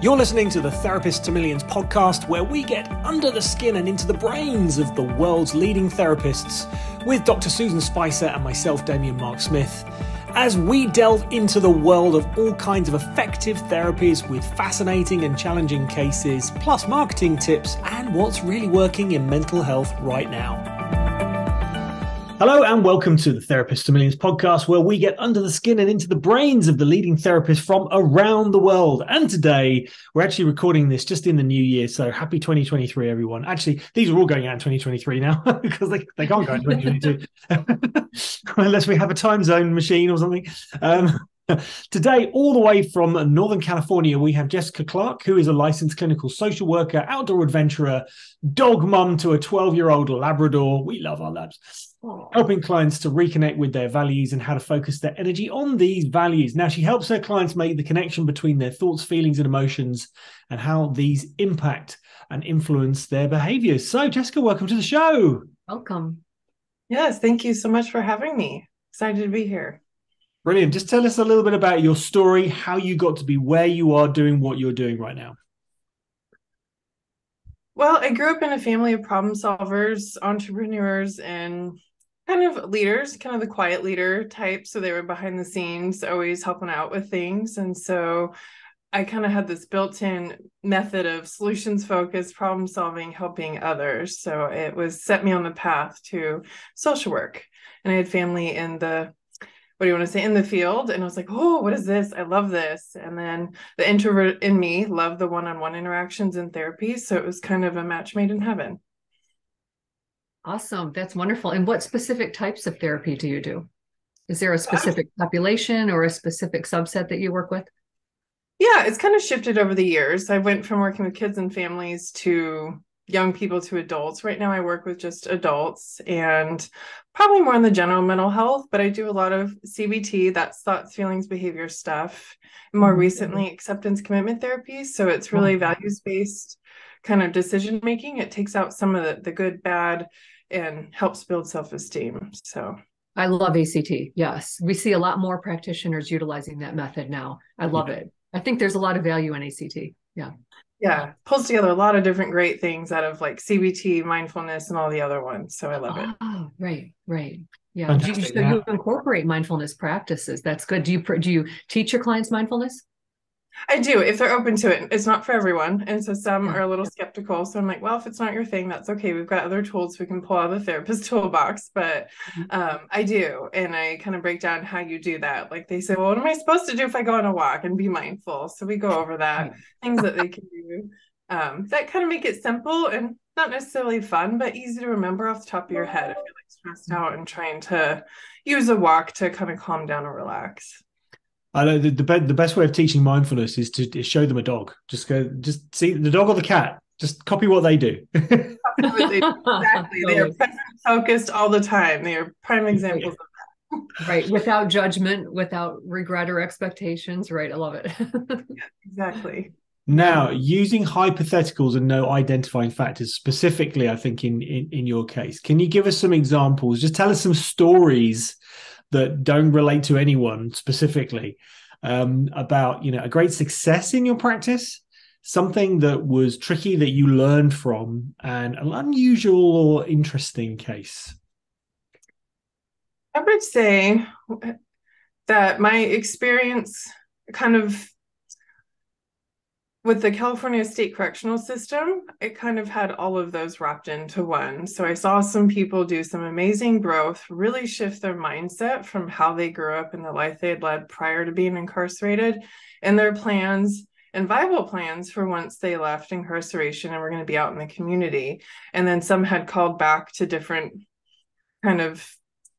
You're listening to the Therapist to Millions podcast, where we get under the skin and into the brains of the world's leading therapists with Dr. Susan Spicer and myself, Damien Mark Smith, as we delve into the world of all kinds of effective therapies with fascinating and challenging cases, plus marketing tips and what's really working in mental health right now. Hello and welcome to the Therapist to Millions podcast, where we get under the skin and into the brains of the leading therapists from around the world. And today we're actually recording this just in the new year. So happy 2023, everyone. Actually, these are all going out in 2023 now because they can't go in 2022 unless we have a time zone machine or something. Today, all the way from Northern California, we have Jessica Clark, who is a licensed clinical social worker, outdoor adventurer, dog mum to a 12-year-old Labrador. We love our labs. Helping clients to reconnect with their values and how to focus their energy on these values. Now, she helps her clients make the connection between their thoughts, feelings, and emotions and how these impact and influence their behaviors. So, Jessica, welcome to the show. Welcome. Yes, thank you so much for having me. Excited to be here. Brilliant. Just tell us a little bit about your story, how you got to be where you are doing what you're doing right now. Well, I grew up in a family of problem solvers, entrepreneurs, and kind of leaders, kind of the quiet leader type. So they were behind the scenes, always helping out with things. And so I kind of had this built-in method of solutions-focused problem solving, helping others. So it was set me on the path to social work. And I had family in the in the field. And I was like, oh, what is this? I love this. And then the introvert in me loved the one-on-one interactions in therapy. So it was kind of a match made in heaven. Awesome. That's wonderful. And what specific types of therapy do you do? Is there a specific population or a specific subset that you work with? Yeah, it's kind of shifted over the years. I went from working with kids and families to young people to adults. Right now I work with just adults and probably more on the general mental health, but I do a lot of CBT, that's thoughts, feelings, behavior stuff. More recently, acceptance commitment therapy. So it's really values-based kind of decision-making. It takes out some of the good, bad, and helps build self-esteem. So I love ACT. Yes. We see a lot more practitioners utilizing that method now. I love it. I think there's a lot of value in ACT. Yeah. Yeah, pulls together a lot of different great things out of like CBT, mindfulness, and all the other ones. So I love it. Oh, right. Yeah. You incorporate mindfulness practices. That's good. Do you teach your clients mindfulness? I do, if they're open to it. It's not for everyone. And so some are a little skeptical. So I'm like, well, if it's not your thing, that's okay. We've got other tools we can pull out of the therapist toolbox. But I do. And I kind of break down how you do that. Like they say, well, what am I supposed to do if I go on a walk and be mindful? So we go over that, things that they can do that kind of make it simple and not necessarily fun, but easy to remember off the top of your head if you're like stressed out and trying to use a walk to kind of calm down and relax. I know the best way of teaching mindfulness is to show them a dog. Just see the dog or the cat. Just copy what they do. Exactly. They are present focused all the time. They are prime examples of that. Right. Without judgment, without regret or expectations. Right. I love it. Yeah, exactly. Now, using hypotheticals and no identifying factors, specifically, I think in your case, can you give us some examples? Just tell us some stories that don't relate to anyone specifically about, a great success in your practice, something that was tricky that you learned from, and an unusual or interesting case. I would say that my experience kind of with the California State Correctional System, it kind of had all of those wrapped into one. So I saw some people do some amazing growth, really shift their mindset from how they grew up in the life they had led prior to being incarcerated, and their plans and viable plans for once they left incarceration and were going to be out in the community. And then some had called back to different kind of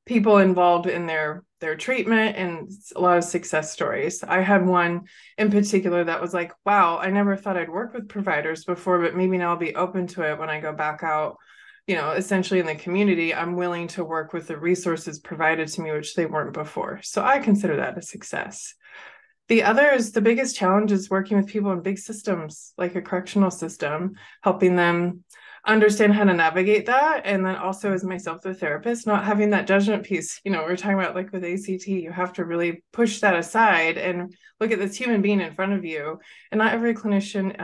people involved in their treatment, and a lot of success stories. I had one in particular that was like, wow, I never thought I'd work with providers before, but maybe now I'll be open to it when I go back out, essentially in the community. I'm willing to work with the resources provided to me, which they weren't before. So I consider that a success. The other is the biggest challenge is working with people in big systems like a correctional system, helping them understand how to navigate that. And then also as myself, the therapist, not having that judgment piece, we're talking about like with ACT, you have to really push that aside and look at this human being in front of you. And not every clinician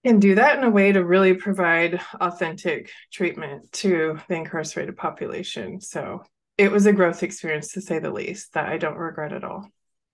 can do that in a way to really provide authentic treatment to the incarcerated population. So it was a growth experience, to say the least, that I don't regret at all.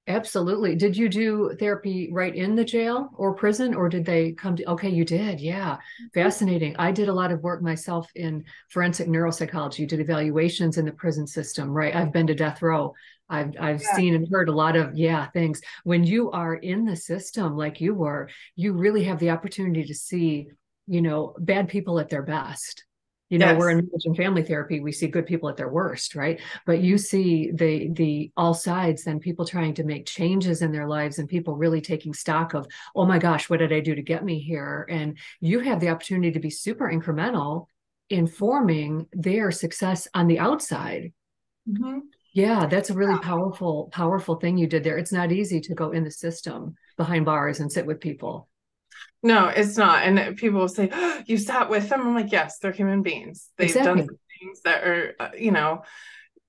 Absolutely. Did you do therapy right in the jail or prison, or did they come to? Okay, you did. Yeah. Fascinating. I did a lot of work myself in forensic neuropsychology, did evaluations in the prison system, right? I've been to death row. I've seen and heard a lot of, things. When you are in the system like you were, you really have the opportunity to see, bad people at their best. We're in marriage and family therapy, we see good people at their worst, right? But you see the all sides, then people trying to make changes in their lives and people really taking stock of, oh my gosh, what did I do to get me here? And you have the opportunity to be super incremental in forming their success on the outside. Mm-hmm. Yeah, that's a really powerful thing you did there. It's not easy to go in the system behind bars and sit with people. No, it's not. And people will say, oh, you sat with them. I'm like, yes, they're human beings. They've done some things that are,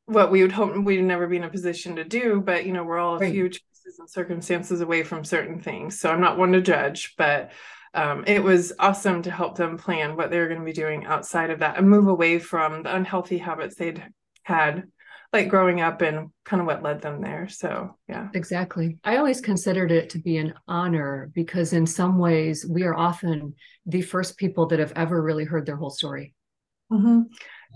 what we would hope we'd never be in a position to do. But, we're all a few choices and circumstances away from certain things. So I'm not one to judge, but it was awesome to help them plan what they were going to be doing outside of that and move away from the unhealthy habits they'd had, like growing up, and kind of what led them there. So, yeah. Exactly. I always considered it to be an honor because in some ways we are often the first people that have ever really heard their whole story. Mm-hmm.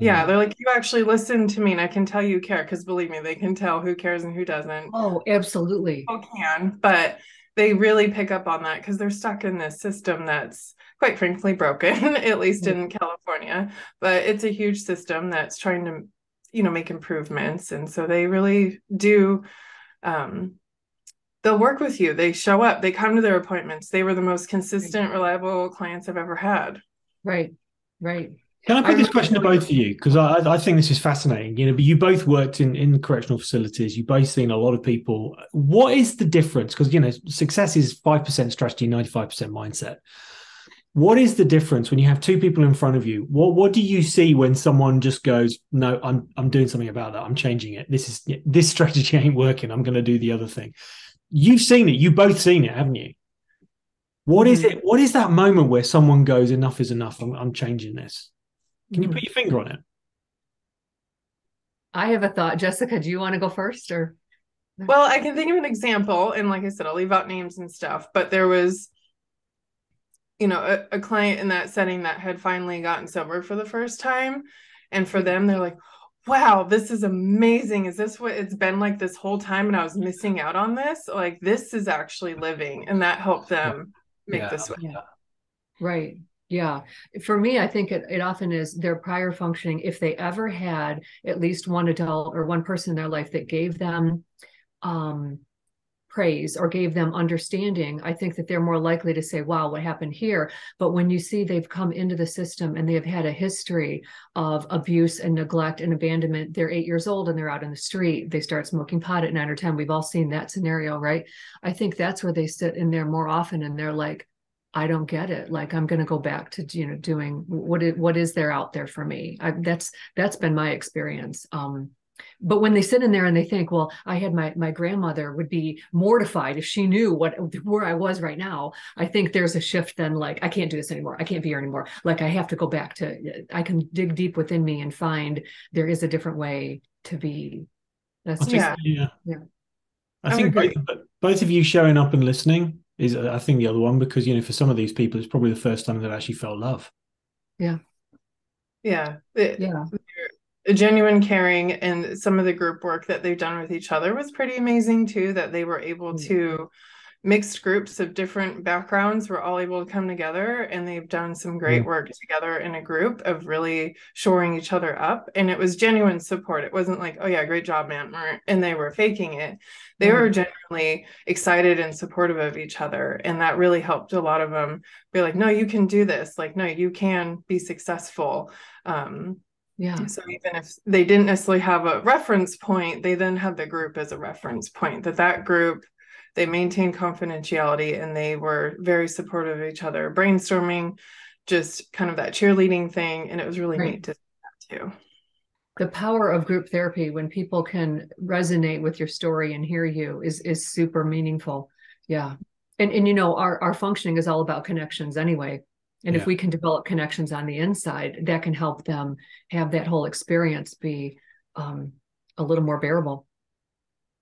Yeah. They're like, you actually listened to me and I can tell you care, because believe me, they can tell who cares and who doesn't. Oh, absolutely. People can, but they really pick up on that because they're stuck in this system that's quite frankly broken, at least in California. But it's a huge system that's trying to make improvements. And so they really do, they'll work with you. They show up, they come to their appointments. They were the most consistent, reliable clients I've ever had. Right. Can I put this question to both of you? Because I think this is fascinating. You both worked in correctional facilities. You've both seen a lot of people. What is the difference? Because, success is 5% strategy, 95% mindset. What is the difference when you have two people in front of you? What do you see when someone just goes, no, I'm doing something about that. I'm changing it. This strategy ain't working. I'm going to do the other thing. You've seen it. You've both seen it, haven't you? What is it? What is that moment where someone goes, enough is enough. I'm changing this. Can you put your finger on it? I have a thought. Jessica, do you want to go first or? Well, I can think of an example. And like I said, I'll leave out names and stuff, but there was a client in that setting that had finally gotten sober for the first time. And for them, they're like, wow, this is amazing. Is this what it's been like this whole time? And I was missing out on this. Like, this is actually living. And that helped them make the switch. Yeah. Right. Yeah. For me, I think it often is their prior functioning. If they ever had at least one adult or one person in their life that gave them praise or gave them understanding, I think that they're more likely to say, wow, what happened here? But when you see they've come into the system and they have had a history of abuse and neglect and abandonment, they're 8 years old and they're out in the street, they start smoking pot at 9 or 10. We've all seen that scenario, right? I think that's where they sit in there more often and they're like, I don't get it. Like, I'm going to go back to, doing what is there out there for me? That's been my experience. But when they sit in there and they think, well, I had my grandmother would be mortified if she knew where I was right now. I think there's a shift then, like, I can't do this anymore. I can't be here anymore. Like, I have to go back to, I can dig deep within me and find there is a different way to be. That's I think both of you showing up and listening is, I think, the other one, because, for some of these people, it's probably the first time they've actually felt love. Yeah. A genuine caring, and some of the group work that they've done with each other was pretty amazing too, that they were able to, mixed groups of different backgrounds were all able to come together, and they've done some great work together in a group of really shoring each other up. And it was genuine support. It wasn't like, oh yeah, great job, man, and they were faking it. They were genuinely excited and supportive of each other, and that really helped a lot of them be like, no, you can do this. Like, no, you can be successful. So even if they didn't necessarily have a reference point, they then had the group as a reference point, that group, they maintained confidentiality and they were very supportive of each other, brainstorming just kind of that cheerleading thing. And it was really neat to see that too. The power of group therapy, when people can resonate with your story and hear you, is super meaningful. Yeah. And you know, our functioning is all about connections anyway. And if we can develop connections on the inside, that can help them have that whole experience be a little more bearable.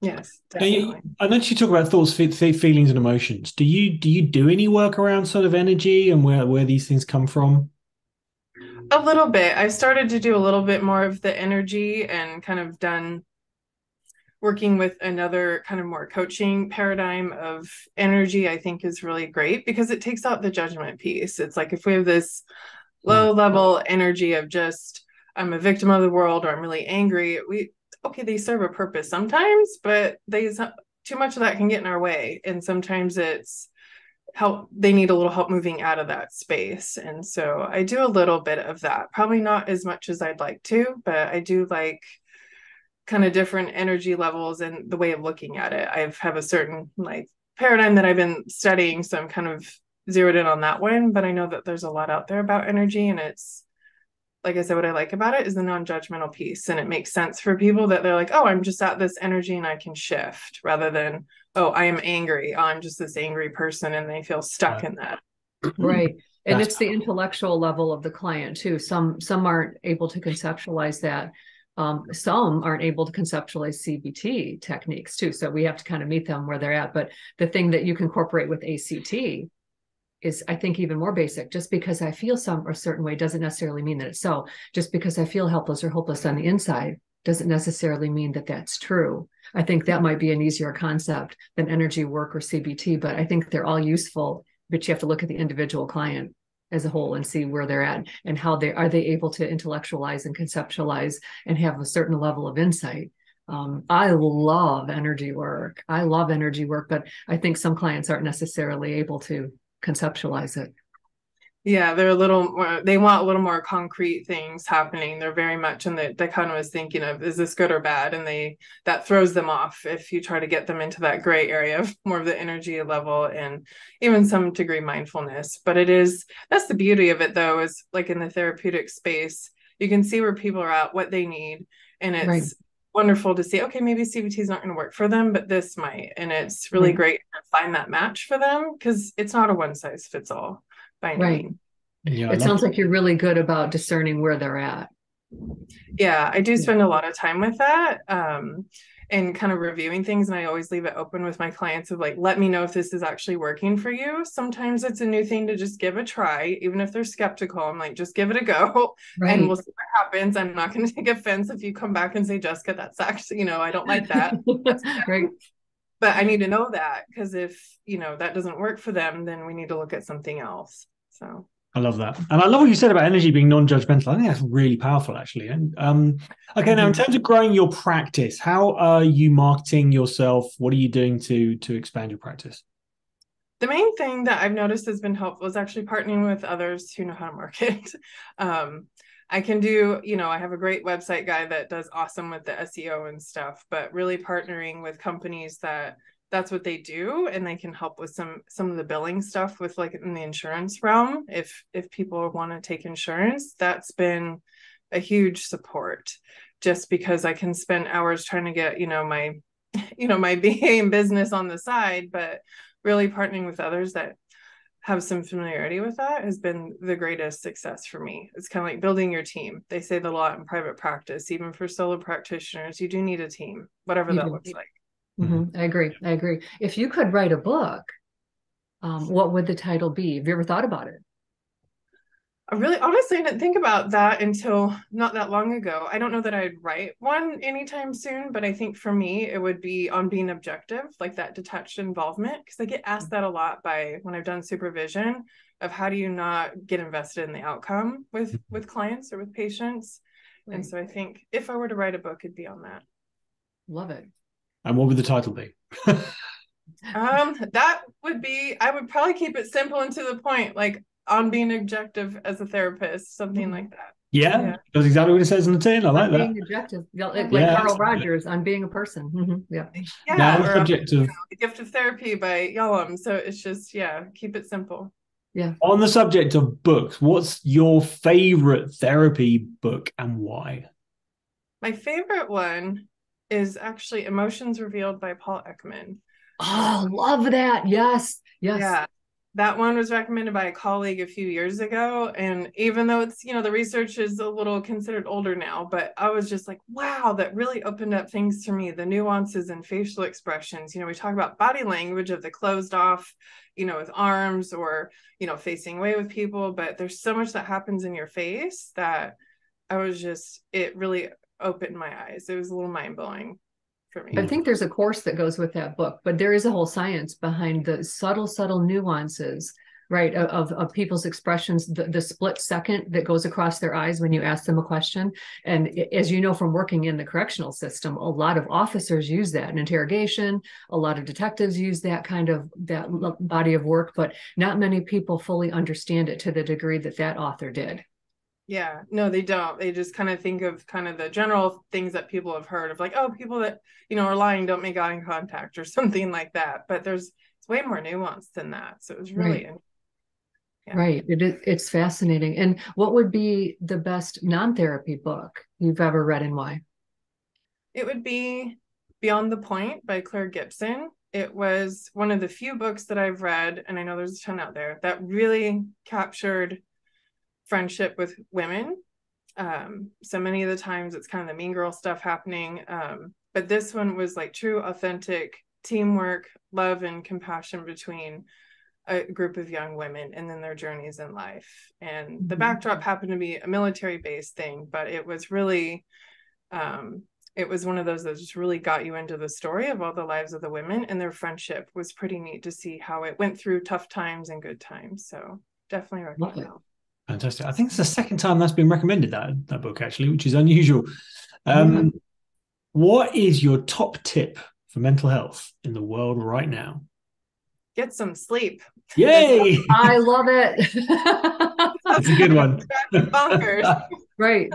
Yes, definitely. I noticed you talk about thoughts, feelings, and emotions. Do you do any work around sort of energy and where these things come from? A little bit. I've started to do a little bit more of the energy and kind of done working with another kind of more coaching paradigm of energy. I think is really great because it takes out the judgment piece. It's like if we have this low level energy of just I'm a victim of the world or I'm really angry, they serve a purpose sometimes, but too much of that can get in our way. And sometimes it's they need a little help moving out of that space. And so I do a little bit of that, probably not as much as I'd like to, but I do like kind of different energy levels and the way of looking at it. I have a certain like paradigm that I've been studying, so I'm kind of zeroed in on that one, but I know that there's a lot out there about energy, and it's like I said, what I like about it is the non-judgmental piece. And it makes sense for people that they're like, oh, I'm just at this energy and I can shift, rather than, oh, I am angry. Oh, I'm just this angry person, and they feel stuck in that. Right. And it's the intellectual level of the client too. Some aren't able to conceptualize that. Some aren't able to conceptualize CBT techniques too. So we have to kind of meet them where they're at. But the thing that you can incorporate with ACT is, I think, even more basic. Just because I feel a certain way doesn't necessarily mean that it's so. Just because I feel helpless or hopeless on the inside doesn't necessarily mean that that's true. I think that might be an easier concept than energy work or CBT, but I think they're all useful, but you have to look at the individual client as a whole and see where they're at and how they able to intellectualize and conceptualize and have a certain level of insight. I love energy work. But I think some clients aren't necessarily able to conceptualize it. Yeah, they want a little more concrete things happening. They're very much in the kind of was thinking of, is this good or bad? And that throws them off if you try to get them into that gray area of more of the energy level and even some degree mindfulness. But that's the beauty of it though, is like in the therapeutic space, you can see where people are at, what they need. And it's wonderful to see, okay, maybe CBT is not going to work for them, but this might. And it's really great to find that match for them, because it's not a one size fits all. Yeah, it sounds like you're really good about discerning where they're at. Yeah, I do spend a lot of time with that and kind of reviewing things. And I always leave it open with my clients of like, let me know if this is actually working for you. Sometimes it's a new thing to just give a try, even if they're skeptical. I'm like, just give it a go and we'll see what happens. I'm not going to take offense if you come back and say, Jessica, that's actually, I don't like that. Right. But I need to know that, because if, that doesn't work for them, then we need to look at something else. So I love that. And I love what you said about energy being non-judgmental. I think that's really powerful, actually. And okay, now in terms of growing your practice, how are you marketing yourself? What are you doing to expand your practice? The main thing that I've noticed has been helpful is actually partnering with others who know how to market. I can do, I have a great website guy that does awesome with the SEO and stuff, but really partnering with companies that's what they do, and they can help with some of the billing stuff with like in the insurance realm. If people want to take insurance, that's been a huge support, just because I can spend hours trying to get, my BA in business on the side, but really partnering with others that have some familiarity with that has been the greatest success for me. It's kind of like building your team. They say that a lot in private practice, even for solo practitioners, you do need a team, whatever that looks like. Mm-hmm. I agree. If you could write a book, what would the title be? Have you ever thought about it? Honestly, I didn't think about that until not that long ago. I don't know that I'd write one anytime soon, but I think for me, it would be on being objective, like that detached involvement, because I get asked that a lot when I've done supervision of how do you not get invested in the outcome with clients or with patients. Right. And so I think if I were to write a book, it'd be on that. Love it. And what would the title be? That would be, I would probably keep it simple and to the point, like on being objective as a therapist, something like that. Yeah, that's exactly what it says on the tin. I like that. Being objective, like Carl Rogers on being a person. Mm-hmm. Yeah. Now the subject of The Gift of Therapy by Yalom. So it's just, keep it simple. Yeah. On the subject of books, what's your favorite therapy book and why? My favorite one is actually Emotions Revealed by Paul Ekman. Oh, love that. Yes. Yes. Yeah. That one was recommended by a colleague a few years ago. And even though it's, the research is a little considered older now, but I was just like, wow, that really opened up things to me. The nuances and facial expressions. We talk about body language of the closed off, with arms or, facing away with people, but there's so much that happens in your face that it really opened my eyes. It was a little mind blowing. I think there's a course that goes with that book, but there is a whole science behind the subtle nuances, right, of people's expressions, the split second that goes across their eyes when you ask them a question. And as you know, from working in the correctional system, a lot of officers use that in interrogation. A lot of detectives use that body of work, but not many people fully understand it to the degree that author did. Yeah, no, they don't. They just kind of think of kind of the general things that people have heard of, like, oh, people that, are lying don't make eye contact or something like that. But it's way more nuanced than that. So it was really interesting. Right. It's fascinating. And what would be the best non-therapy book you've ever read and why? It would be Beyond the Point by Claire Gibson. It was one of the few books that I've read, and I know there's a ton out there, that really captured friendship with women. So many of the times it's kind of the mean girl stuff happening. But this one was like true, authentic teamwork, love, and compassion between a group of young women and then their journeys in life. And the backdrop happened to be a military-based thing, but it was really, it was one of those that just really got you into the story of all the lives of the women, and their friendship was pretty neat to see how it went through tough times and good times. So definitely recommend it. Fantastic. I think it's the second time that's been recommended, that book, actually, which is unusual. What is your top tip for mental health in the world right now? Get some sleep. Yay! I love it. That's a good one. Bonkers. Right.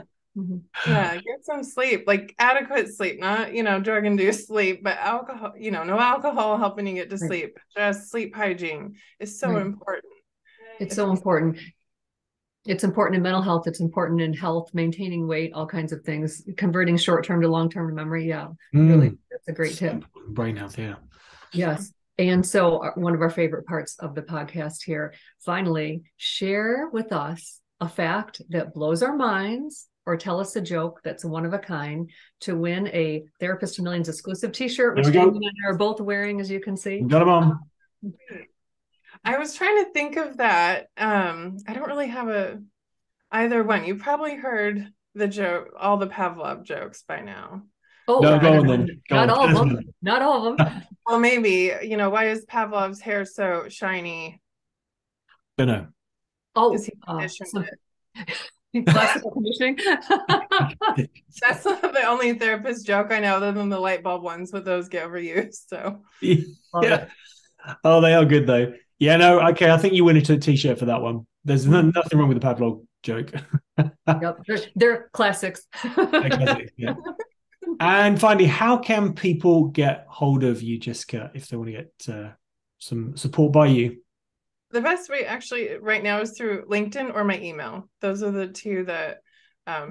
Yeah, get some sleep, like adequate sleep, not, drug-induced sleep, but alcohol, no alcohol helping you get to sleep. Just sleep hygiene is so important. It's so important. It's important in mental health. It's important in health, maintaining weight, all kinds of things, converting short-term to long-term memory. Yeah, really, that's a great tip. Brain health, yeah. Yes. And so one of our favorite parts of the podcast here, finally, share with us a fact that blows our minds or tell us a joke that's one of a kind to win a Therapist to Millions exclusive t-shirt, which Damien and I are both wearing, as you can see. Got them on. I was trying to think of that. I don't really have either one. You probably heard the joke, all the Pavlov jokes by now. Oh, no, go on then. Not all of them. Not all of them. Well, maybe, why is Pavlov's hair so shiny? Don't know. Oh, is he conditioned classical conditioning? That's the only therapist joke I know, other than the light bulb ones, but those get overused. So yeah. Oh, they are good though. Yeah, no, okay. I think you win a t-shirt for that one. There's nothing wrong with the Pavlov joke. Yep, they're classics. They're classics, yeah. And finally, how can people get hold of you, Jessica, if they want to get some support by you? The best way actually right now is through LinkedIn or my email. Those are the two that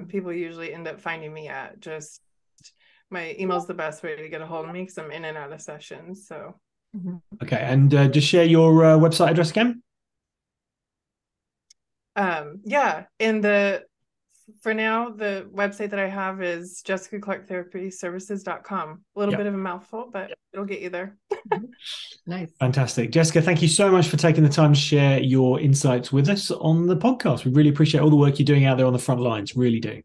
people usually end up finding me at. Just my email is the best way to get a hold of me because I'm in and out of sessions. So. Okay, and just share your website address again. Yeah, for now, the website that I have is jessicaclarktherapyservices.com. A little bit of a mouthful, but it'll get you there. Nice. Fantastic. Jessica, thank you so much for taking the time to share your insights with us on the podcast. We really appreciate all the work you're doing out there on the front lines. Really do.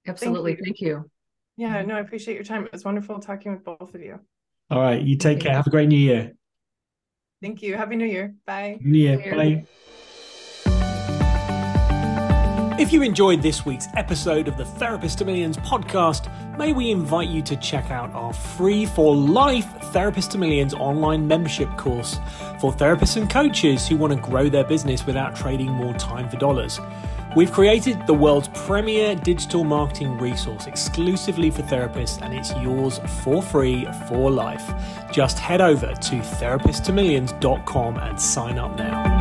Absolutely. Thank you. Yeah, no, I appreciate your time. It was wonderful talking with both of you. All right. You take care. Have a great new year. Thank you. Happy New Year. Bye. New Year. Bye. If you enjoyed this week's episode of the Therapist to Millions podcast, may we invite you to check out our free for life Therapist to Millions online membership course for therapists and coaches who want to grow their business without trading more time for dollars. We've created the world's premier digital marketing resource exclusively for therapists, and it's yours for free for life. Just head over to therapisttomillions.com and sign up now.